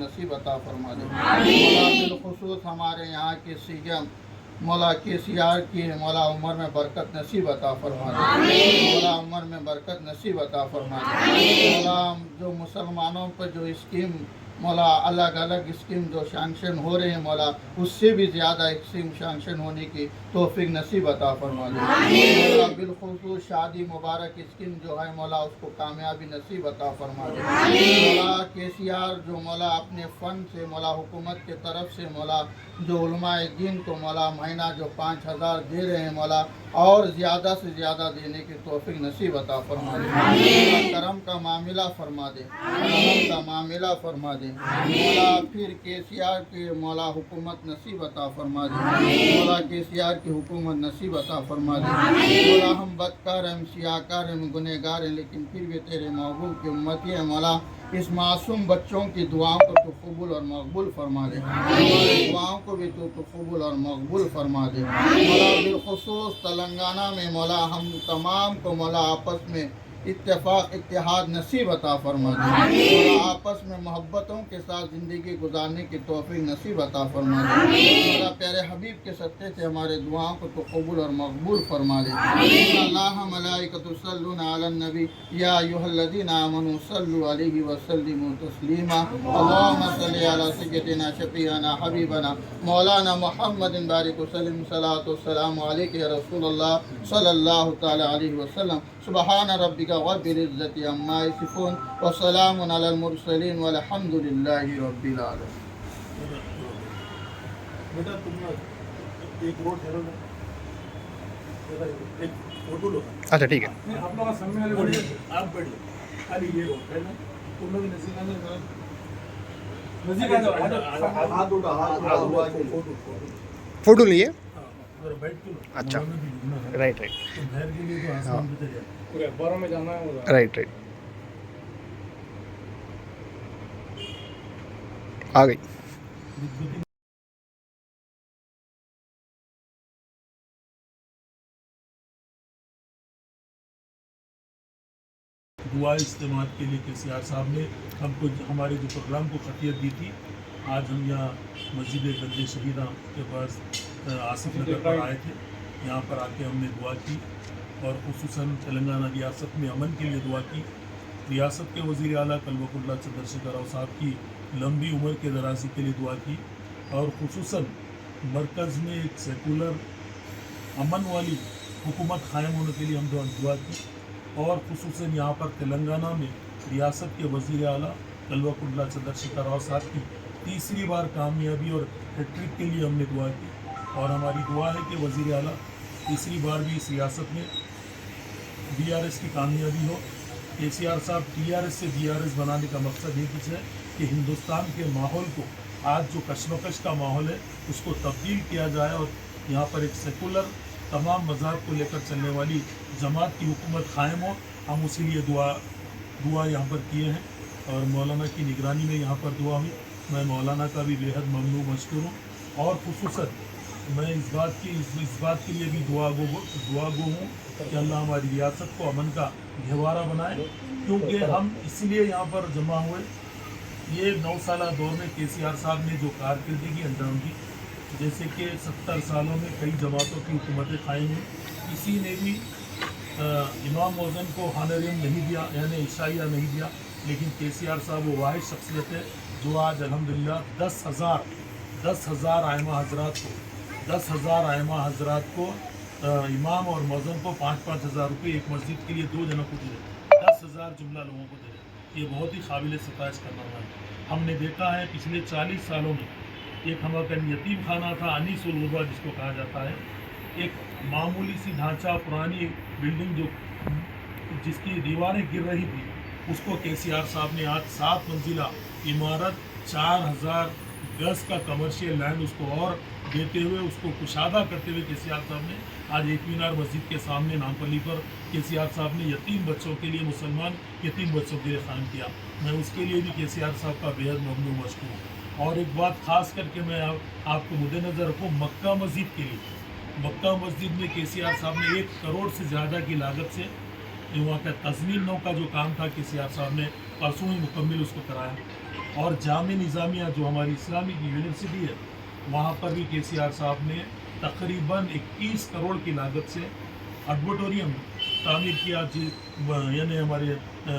नसीब अता फरमा दे। मौला बिलखुसूस हमारे यहाँ के सीएम मौला KCR की मौला उम्र में बरकत नसीब अता फरमा दे। मौला उम्र में बरकत नसीब अता फरमा दे। मौला जो मुसलमानों पर जो स्कीम मौला अलग अलग स्कीम जो सैंक्शन हो रहे हैं मौला उससे भी ज़्यादा स्कीम सैंक्शन होने की तौफीक नसीब अता फरमा दे। मौला बिलखुसूस शादी मुबारक स्कीम जो है मौला उसको कामयाबी नसीब अता फरमा दे। मौला KCR जो मौला अपने फ़ंड से मौला हुकूमत के तरफ से मौला जो उलमाए दीन को मौला महीना जो 5,000 दे रहे हैं मौला और ज़्यादा से ज़्यादा देने की तौफीक नसीब अता फरमा दे। मौला करम का मामला फरमा दे, करम का मामला फरमा दे। मौला फिर KCR की मौला हुकूमत नसीब अता फरमा दे। मौला KCR की हुकूमत नसीब अता फरमा दे। मौला हम बदकार हम सियाकार हम गुनहगार हैं लेकिन फिर भी तेरे महबूब की उम्मती है मौला इस मासूम बच्चों की दुआओं को तो कबूल और मकबूल फरमा दे। हमारी दुआओं को भी तो कबूल और मकबूल फरमा दे। मौला बिलखुसूस तेलंगाना में मौला हम तमाम को मौला आपस में इत्तेफाक इत्तेहाद नसीब अता फरमा दे। मौला आपस में मोहब्बतों के साथ ज़िंदगी गुजारने की तौफीक नसीब अता फरमा दे। मौला प्यारे हबीब के सत्ते से हमारे दुआओं को तो कबूल और मकबूल फरमा दे। अल्लाह मलाइकतु युसल्लूना अलन नबी या अय्युहल्लज़ीना आमनू सल्लु अलैहि व सल्लिमू तस्लीमा। अल्लाहुम्मा सल्लि अला सय्यिदिना शफीअना हबीबना मौलाना मुहम्मदिन बारिक वसल्लिम सलातु वस्सलामु अलैका या रसूलल्लाह सल्लल्लाहु तआला अलैहि वसल्लम। सुबहान रब्बिका रब्बिल इज्जति अम्मा यसिफून व सलामुन अलल मुरसलीन वल्हम्दुलिल्लाहि रब्बिल आलमीन। बेटा तुम एक रोड ठहरो ना, एक फोटो लो। अच्छा ठीक है। आप लोग सामने वाले बैठिए, आप बैठिए खाली ये रोड है ना, तुम लोग नजदीक आने नजदीक आ जाओ, हाथ उठा फोटो फोटो लिए। और बैठ के लो। अच्छा राइट राइट तो बाहर के लिए तो आसान भी चलिए, पूरे अखबारों में जाना है। राइट राइट आ गई। दुआ इस्तेमाल के लिए KCR साहब ने हमको हमारे जो प्रोग्राम को खतियत दी थी। आज हम यहाँ मस्जिद गंज शहीदा के पास आसिफ नगर पर आए थे। यहाँ पर आके हमने दुआ की और खुसूसन तेलंगाना रियासत में अमन के लिए दुआ की। रियासत के वज़ीर आला कल्वकुल्ला चंद्रशेखर राव साहब की लंबी उम्र के दराज़ी के लिए दुआ की और खुसूसन मरकज़ में एक सेकुलर अमन वाली हुकूमत कायम होने के लिए हम दुआ की और खुसूसन यहाँ पर तेलंगाना में रियासत के वज़ीर आला कल्वकुल्ला चंद्रशेखर राव साहब की तीसरी बार कामयाबी और हैट्रिक के लिए हमने दुआ की और हमारी दुआ है कि वज़ीर आला तीसरी बार भी इस रियासत में BRS की कामयाबी हो। KCR साहब TRS से BRS बनाने का मकसद ये कुछ है कि हिंदुस्तान के माहौल को आज जो कशमकश का माहौल है उसको तब्दील किया जाए और यहाँ पर एक सेकुलर तमाम मज़हब को लेकर चलने वाली जमात की हुकूमत कायम हो। हम उसी लिए दुआ यहाँ पर किए हैं और मौलाना की निगरानी में यहाँ पर दुआ हुई। मैं मौलाना का भी बेहद ममनू मशकूर हूँ और खुसूसन मैं इस बात के लिए भी दुआ गो हूँ कि अल्लाह हमारी रियासत को अमन का गहवारा बनाए, क्योंकि हम इसलिए यहाँ पर जमा हुए। ये 9 साला दौर में KCR साहब ने जो कारकर्दगी अंजाम दी, जैसे कि 70 सालों में कई जमातों की हुकूमतें कायम हुई, किसी ने भी इमाम मौज़न को हानरियम नहीं दिया यानी इशाइया नहीं दिया, लेकिन KCR साहब वो वाहिद शख्सियत है जो आज अल्हम्दुलिल्लाह 10,000 आइमा हजरात को इमाम और मौज़न को 5-5 हज़ार रुपये एक मस्जिद के लिए 2 जनों को दे रहे, 10,000 जुमला लोगों को दे रहे। ये बहुत ही काबिल सताइश करना हुआ है। हमने देखा है पिछले 40 सालों में एक हमारा यतीम खाना था अनीस उल गुरबा जिसको कहा जाता है, एक मामूली सी ढांचा पुरानी बिल्डिंग जो जिसकी दीवारें गिर रही थी उसको KCR साहब ने आज 7 मंजिला इमारत 4,000 गज का कमर्शियल लैंड उसको और देते हुए उसको कुशादा करते हुए KCR साहब ने आज एक मीनार मस्जिद के सामने नामपल्ली पर KCR साहब ने यतीम बच्चों के लिए मुसलमान यतीम बच्चों के लिए कायम किया। मैं उसके लिए भी KCR साहब का बेहद ममनू मशकूर हूँ। और एक बात ख़ास करके मैं आपको मुद्देनज़र रखूँ, मक्का मस्जिद के लिए, मक्का मस्जिद में KCR साहब ने 1 करोड़ से ज़्यादा की लागत से वहाँ का तज़मीन नौ का जो काम था KCR साहब ने परसों ही मुकम्मिल उसको कराया। اور جامع نظامیہ جو ہماری اسلامی کی یونیورسٹی ہے وہاں پر بھی KCR صاحب نے تقریباً 21 کروڑ کی لاگت سے آڈیٹوریم تعمیر کیا، یعنی ہمارے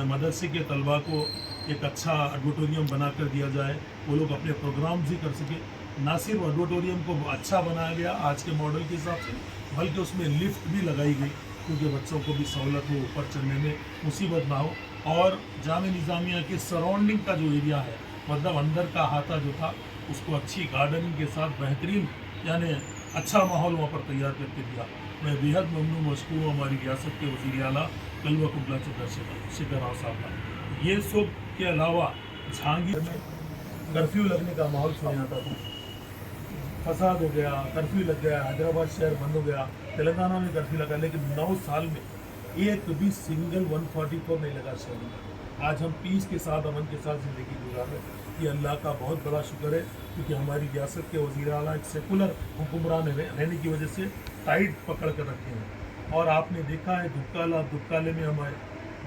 مدرسے کے طلباء کو ایک اچھا آڈیٹوریم بنا کر دیا جائے، وہ لوگ اپنے پروگرامز بھی کر سکے۔ نہ صرف آڈیٹوریم کو اچھا بنایا گیا آج کے ماڈل کے حساب سے، بلکہ اس میں لفٹ بھی لگائی گئی کیونکہ بچوں کو بھی سہولت ہو، اوپر چڑھنے میں مصیبت نہ ہو۔ اور جامع نظامیہ کے سراؤنڈنگ کا جو ایریا ہے، مطلب اندر کا احاطہ جو تھا، اس کو اچھی گارڈننگ کے ساتھ بہترین یعنی اچھا ماحول وہاں پر تیار کر کے دیا۔ میں بیحد ممنون مشکور ہوں ہماری ریاست کے وزیر اعلیٰ قلوہ قبلہ چندر راؤ صاحب کا۔ یہ سب کے علاوہ جہانگیر میں کرفیو لگنے کا ماحول سنے آتا تھا، فساد ہو گیا، کرفیو لگ گیا، حیدرآباد شہر بند ہو گیا، تلنگانہ میں کرفیو لگا، لیکن 9 سال میں ایک بھی سنگل 144 نہیں لگا شہر میں۔ آج ہم پیس کے ساتھ، امن کے ساتھ زندگی گزار رہے ہیں۔ یہ اللہ کا بہت بڑا شکر ہے کیونکہ ہماری ریاست کے وزیر اعلیٰ ایک سیکولر حکمران رہنے کی وجہ سے ٹائٹ پکڑ کر رکھے ہیں۔ اور آپ نے دیکھا ہے دھکالے میں ہمارے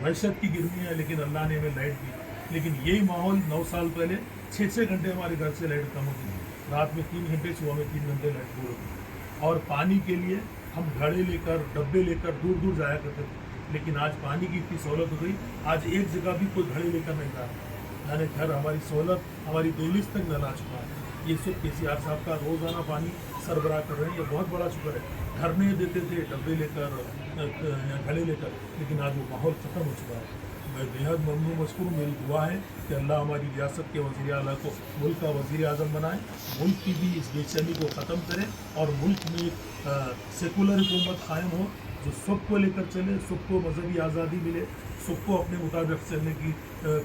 معیشت کی گرمی ہے، لیکن اللہ نے ہمیں لائٹ دی۔ لیکن یہی ماحول 9 سال پہلے 6 گھنٹے ہمارے گھر سے لائٹ کم ہوتی تھی، رات میں 3 گھنٹے، صبح میں 3 گھنٹے لائٹ دور ہوتی۔ اور پانی کے لیے ہم گھڑے لے کر، ڈبے لے کر دور دور جایا کرتے تھے، لیکن آج پانی کی اتنی سہولت ہو گئی، آج ایک جگہ بھی کوئی گھڑے لے کر نہیں جا رہا، یعنی گھر ہماری سہولت ہماری دہلیز تک نہ لا چکا ہے۔ یہ سب KCR صاحب کا روزانہ پانی سربراہ کر رہے ہیں، یہ بہت بڑا شکر ہے۔ گھر میں دیتے تھے ڈبے لے کر یا گھڑے لے کر، لیکن آج وہ ماحول ختم ہو چکا ہے۔ میں بیحد ممنون مشکور ہوں، میری دعا ہے کہ اللہ ہماری ریاست کے وزیر اعلیٰ کو ملک کا وزیر اعظم بنائے، ملک کی بھی اس بے چینی کو ختم کرے اور ملک میں ایک سیکولر حکومت قائم ہو جو سب کو لے کر چلے، سب کو مذہبی آزادی ملے، سب کو اپنے مطابق چلنے کی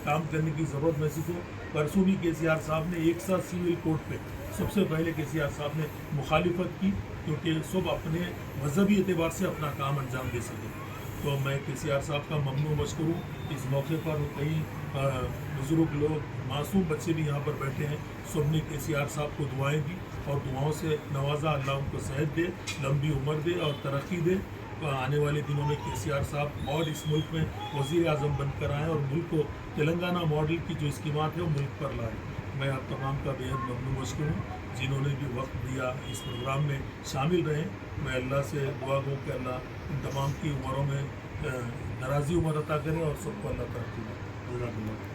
کام کرنے کی ضرورت محسوس ہو۔ پرسوں بھی KCR صاحب نے ایک ساتھ سول کوڈ پہ سب سے پہلے KCR صاحب نے مخالفت کی کیونکہ سب اپنے مذہبی اعتبار سے اپنا کام انجام دے سکے۔ تو میں KCR صاحب کا ممنون مشکور ہوں۔ اس موقع پر کئی بزرگ لوگ، معصوم بچے بھی یہاں پر بیٹھے ہیں، سب نے KCR صاحب کو دعائیں دی اور دعاؤں سے نوازا۔ اللہ ان کو صحت دے، لمبی عمر دے اور ترقی دے۔ آنے والے دنوں میں KCR صاحب اور اس ملک میں وزیر اعظم بن کر آئیں اور ملک کو تلنگانہ ماڈل کی جو اسکیمات ہیں وہ ملک پر لائیں۔ میں آپ تمام کا بیحد ممنون مشکور ہوں جنہوں نے بھی وقت دیا، اس پروگرام میں شامل رہیں۔ میں اللہ سے دعا دوں کہ اللہ ان تمام کی عمروں میں درازی عمر عطا کرے اور سب کو اللہ ترقی دے۔